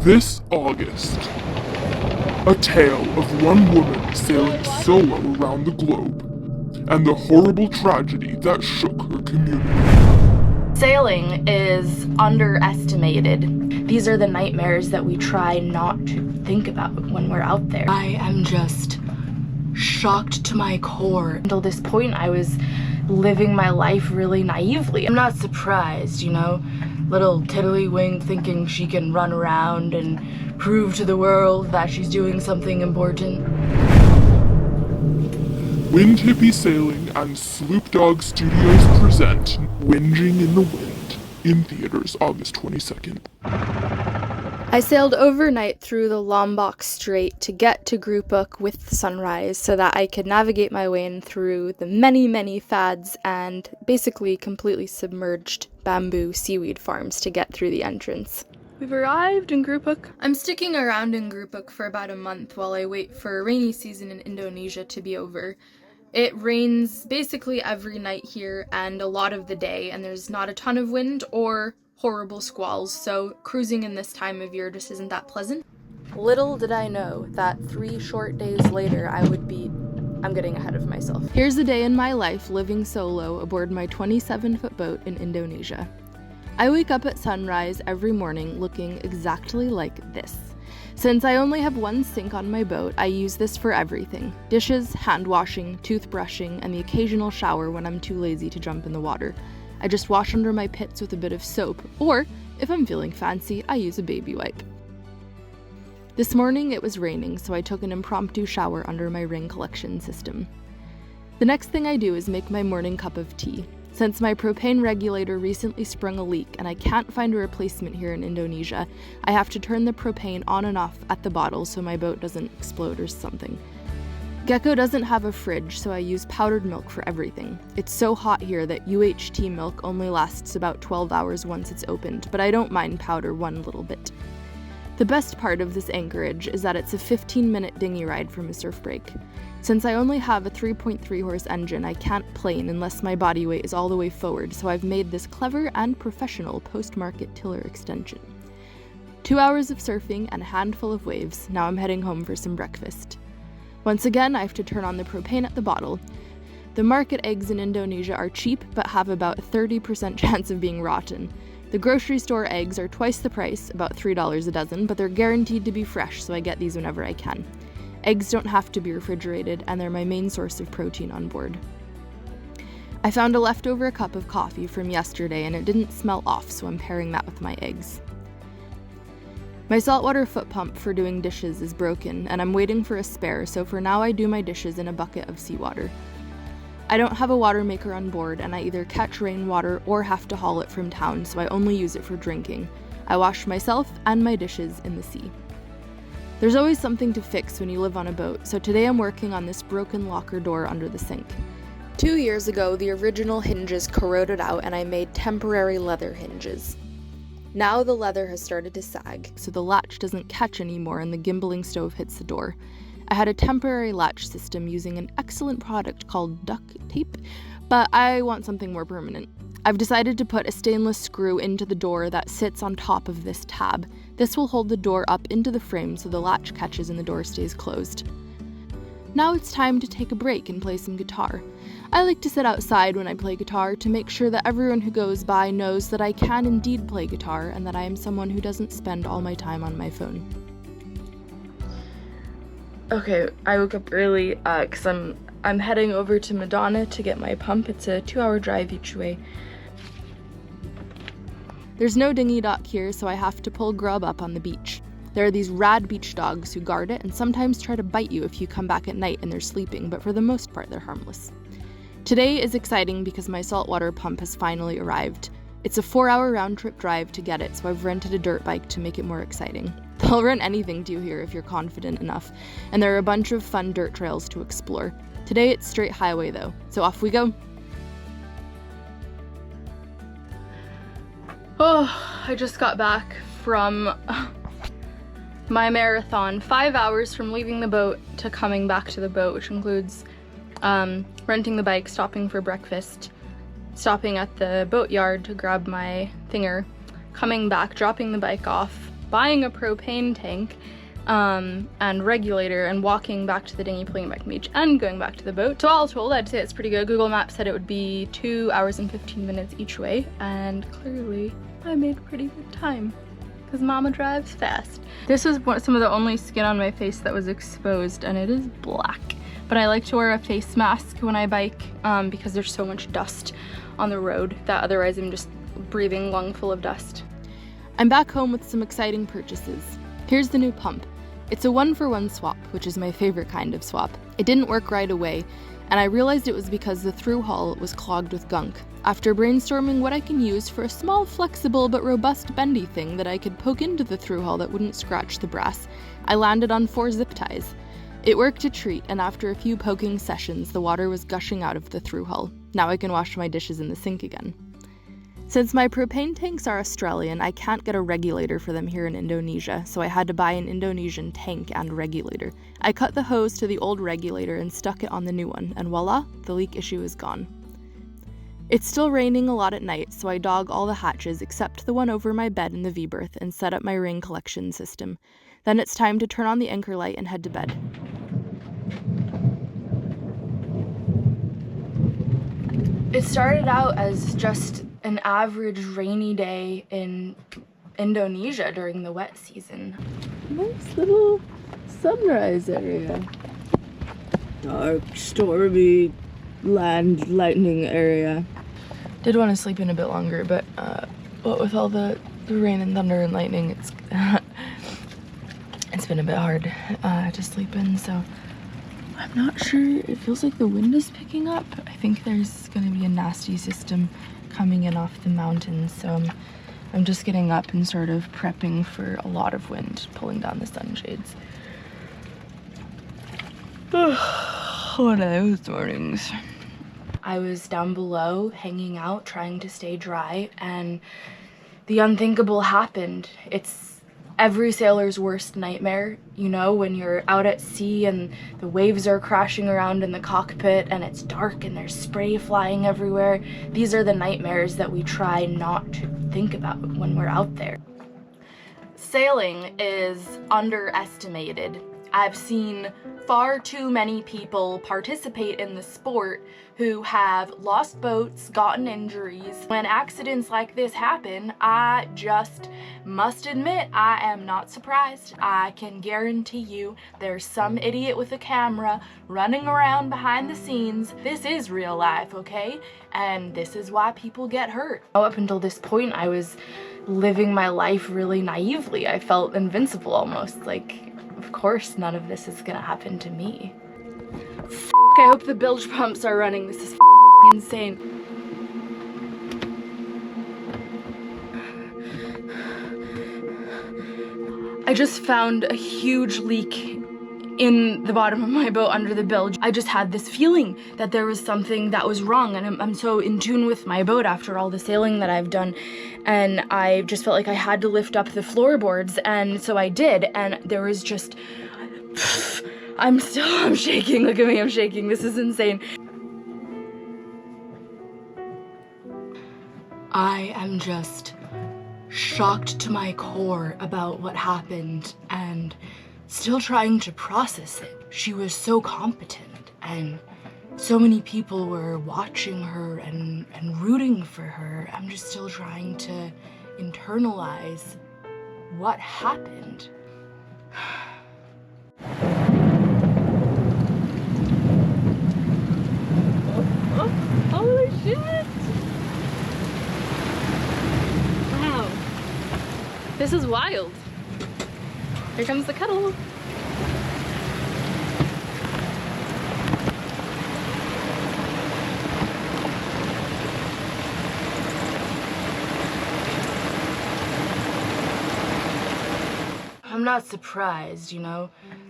This August, a tale of one woman sailing solo around the globe, and the horrible tragedy that shook her community. Sailing is underestimated. These are the nightmares that we try not to think about when we're out there. I am just shocked to my core. Until this point, I was living my life really naively. I'm not surprised, you know? Little tiddlywink thinking she can run around and prove to the world that she's doing something important. Wind Hippie Sailing and Sloop Dog Studios present Whinging in the Wind, in theaters August 22nd. I sailed overnight through the Lombok Strait to get to Groupuk with sunrise so that I could navigate my way in through the many fads and basically completely submerged bamboo seaweed farms to get through the entrance. We've arrived in Groupuk. I'm sticking around in Groupuk for about a month while I wait for rainy season in Indonesia to be over. It rains basically every night here and a lot of the day, and there's not a ton of wind or horrible squalls, so cruising in this time of year just isn't that pleasant. Little did I know that 3 short days later I'm getting ahead of myself. Here's a day in my life living solo aboard my 27-foot boat in Indonesia. I wake up at sunrise every morning looking exactly like this. Since I only have one sink on my boat, I use this for everything: dishes, hand washing, toothbrushing, and the occasional shower when I'm too lazy to jump in the water. I just wash under my pits with a bit of soap, or, if I'm feeling fancy, I use a baby wipe. This morning it was raining, so I took an impromptu shower under my ring collection system. The next thing I do is make my morning cup of tea. Since my propane regulator recently sprung a leak and I can't find a replacement here in Indonesia, I have to turn the propane on and off at the bottle so my boat doesn't explode or something. Gecko doesn't have a fridge, so I use powdered milk for everything. It's so hot here that UHT milk only lasts about 12 hours once it's opened, but I don't mind powder one little bit. The best part of this anchorage is that it's a 15-minute dinghy ride from a surf break. Since I only have a 3.3 horse engine, I can't plane unless my body weight is all the way forward, so I've made this clever and professional post-market tiller extension. 2 hours of surfing and a handful of waves. Now I'm heading home for some breakfast. Once again, I have to turn on the propane at the bottle. The market eggs in Indonesia are cheap, but have about a 30% chance of being rotten. The grocery store eggs are twice the price, about $3 a dozen, but they're guaranteed to be fresh, so I get these whenever I can. Eggs don't have to be refrigerated, and they're my main source of protein on board. I found a leftover cup of coffee from yesterday, and it didn't smell off, so I'm pairing that with my eggs. My saltwater foot pump for doing dishes is broken, and I'm waiting for a spare, so for now I do my dishes in a bucket of seawater. I don't have a water maker on board, and I either catch rainwater or have to haul it from town, so I only use it for drinking. I wash myself and my dishes in the sea. There's always something to fix when you live on a boat, so today I'm working on this broken locker door under the sink. 2 years ago, the original hinges corroded out, and I made temporary leather hinges. Now the leather has started to sag, so the latch doesn't catch anymore and the gimbaling stove hits the door. I had a temporary latch system using an excellent product called duct tape, but I want something more permanent. I've decided to put a stainless screw into the door that sits on top of this tab. This will hold the door up into the frame so the latch catches and the door stays closed. Now it's time to take a break and play some guitar. I like to sit outside when I play guitar to make sure that everyone who goes by knows that I can indeed play guitar and that I am someone who doesn't spend all my time on my phone. Okay, I woke up early because I'm heading over to Madonna to get my pump. It's a 2-hour drive each way. There's no dinghy dock here, so I have to pull grub up on the beach. There are these rad beach dogs who guard it and sometimes try to bite you if you come back at night and they're sleeping, but for the most part they're harmless. Today is exciting because my saltwater pump has finally arrived. It's a 4-hour round-trip drive to get it, so I've rented a dirt bike to make it more exciting. They'll rent anything to you here if you're confident enough, and there are a bunch of fun dirt trails to explore. Today it's straight highway though, so off we go. Oh, I just got back from my marathon. 5 hours from leaving the boat to coming back to the boat, which includes renting the bike, stopping for breakfast, stopping at the boatyard to grab my thinger, coming back, dropping the bike off, buying a propane tank and regulator and walking back to the dinghy, pulling it back from the beach, and going back to the boat. So all told, I'd say it's pretty good. Google Maps said it would be 2 hours and 15 minutes each way, and clearly I made pretty good time because Mama drives fast. This is some of the only skin on my face that was exposed, and it is black. But I like to wear a face mask when I bike because there's so much dust on the road that otherwise I'm just breathing lungful of dust. I'm back home with some exciting purchases. Here's the new pump. It's a 1-for-1 swap, which is my favorite kind of swap. It didn't work right away, and I realized it was because the through hull was clogged with gunk. After brainstorming what I can use for a small, flexible, but robust bendy thing that I could poke into the through hull that wouldn't scratch the brass, I landed on 4 zip ties. It worked a treat, and after a few poking sessions, the water was gushing out of the through hull. Now I can wash my dishes in the sink again. Since my propane tanks are Australian, I can't get a regulator for them here in Indonesia, so I had to buy an Indonesian tank and regulator. I cut the hose to the old regulator and stuck it on the new one, and voila, the leak issue is gone. It's still raining a lot at night, so I dog all the hatches except the one over my bed in the V-berth and set up my ring collection system. Then it's time to turn on the anchor light and head to bed. It started out as just an average rainy day in Indonesia during the wet season. Nice little sunrise area. Dark, stormy, land lightning area. Did want to sleep in a bit longer, but what with all the rain and thunder and lightning, it's been a bit hard to sleep in, so I'm not sure. It feels like the wind is picking up. I think there's gonna be a nasty system coming in off the mountains, so I'm just getting up and sort of prepping for a lot of wind, pulling down the sunshades. One of those mornings. I was down below, hanging out, trying to stay dry, and the unthinkable happened. It's every sailor's worst nightmare, you know, when you're out at sea and the waves are crashing around in the cockpit and it's dark and there's spray flying everywhere. These are the nightmares that we try not to think about when we're out there. Sailing is underestimated. I've seen far too many people participate in the sport who have lost boats, gotten injuries. When accidents like this happen, I just must admit I am not surprised. I can guarantee you there's some idiot with a camera running around behind the scenes. This is real life, okay? And this is why people get hurt. Up until this point, I was living my life really naively. I felt invincible almost, like, of course none of this is gonna happen to me. I hope the bilge pumps are running. This is insane. I just found a huge leak in the bottom of my boat under the bilge. I just had this feeling that there was something that was wrong, and I'm so in tune with my boat after all the sailing that I've done, and I just felt like I had to lift up the floorboards, and so I did, and there was just I'm shaking. Look at me, I'm shaking. This is insane. I am just shocked to my core about what happened and still trying to process it. She was so competent and so many people were watching her and rooting for her. I'm just still trying to internalize what happened. Holy shit! Wow. This is wild. Here comes the kettle. I'm not surprised, you know.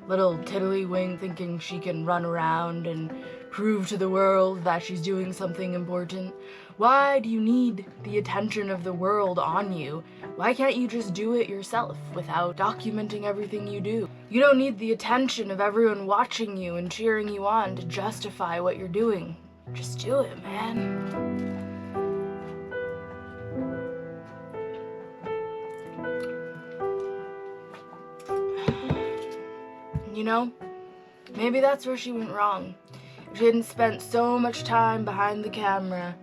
Little tiddlywink thinking she can run around and prove to the world that she's doing something important. Why do you need the attention of the world on you? Why can't you just do it yourself without documenting everything you do? You don't need the attention of everyone watching you and cheering you on to justify what you're doing. Just do it, man. You know, maybe that's where she went wrong. If she hadn't spent so much time behind the camera,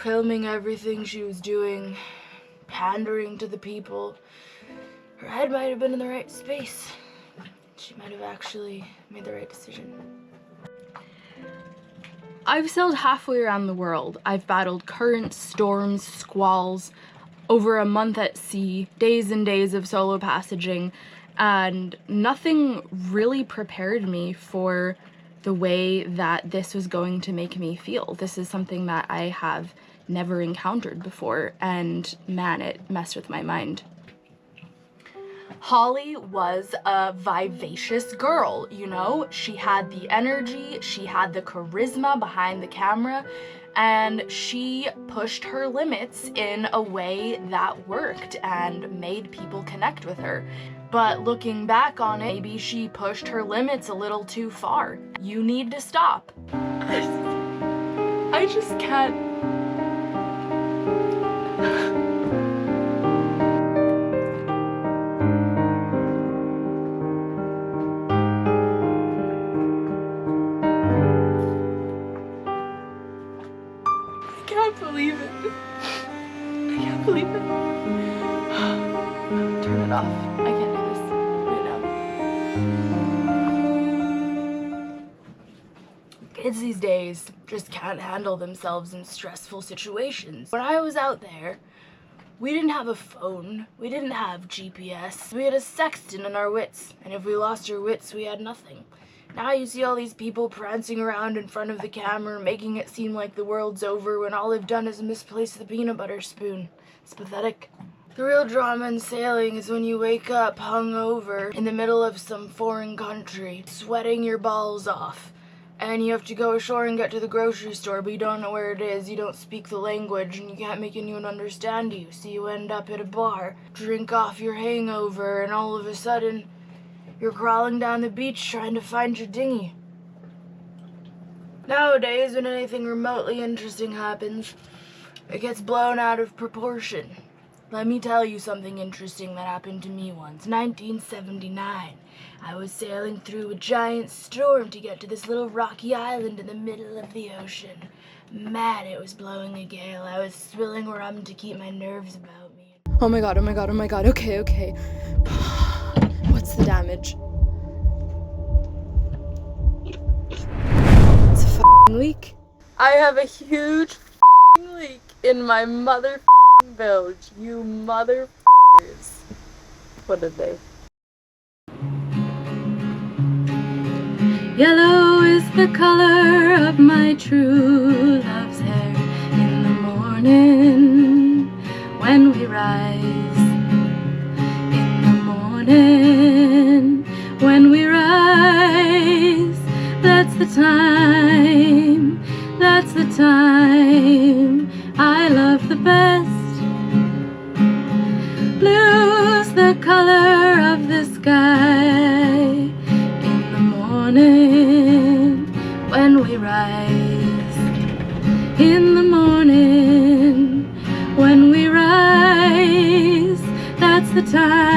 filming everything she was doing, pandering to the people, her head might have been in the right space. She might have actually made the right decision. I've sailed halfway around the world. I've battled currents, storms, squalls, over a month at sea, days and days of solo passaging, and nothing really prepared me for the way that this was going to make me feel. This is something that I have never encountered before, and man, it messed with my mind. Holly was a vivacious girl, you know? She had the energy, she had the charisma behind the camera, and she pushed her limits in a way that worked and made people connect with her. But looking back on it, maybe she pushed her limits a little too far. You need to stop. I just can't. I can't believe it. I can't believe it. Turn it off. I can't do this right now. Kids these days just can't handle themselves in stressful situations. When I was out there, we didn't have a phone. We didn't have GPS. We had a sextant in our wits. And if we lost our wits, we had nothing. Now you see all these people prancing around in front of the camera, making it seem like the world's over when all they've done is misplace the peanut butter spoon. It's pathetic. The real drama in sailing is when you wake up hungover in the middle of some foreign country, sweating your balls off, and you have to go ashore and get to the grocery store, but you don't know where it is, you don't speak the language, and you can't make anyone understand you, so you end up at a bar, drink off your hangover, and all of a sudden, you're crawling down the beach trying to find your dinghy. Nowadays, when anything remotely interesting happens, it gets blown out of proportion. Let me tell you something interesting that happened to me once. 1979. I was sailing through a giant storm to get to this little rocky island in the middle of the ocean. Man, it was blowing a gale. I was swilling rum to keep my nerves about me. Oh my god, oh my god, oh my god. Okay, okay. What's the damage? It's a f***ing leak. I have a huge f***ing leak in my mother bilge. You motherfuckers. What did they? Yellow is the color of my true love's hair in the morning when we rise. In the morning when we rise. That's the time. That's the time I love the best. Blue's the color of the sky in the morning when we rise. In the morning when we rise, that's the time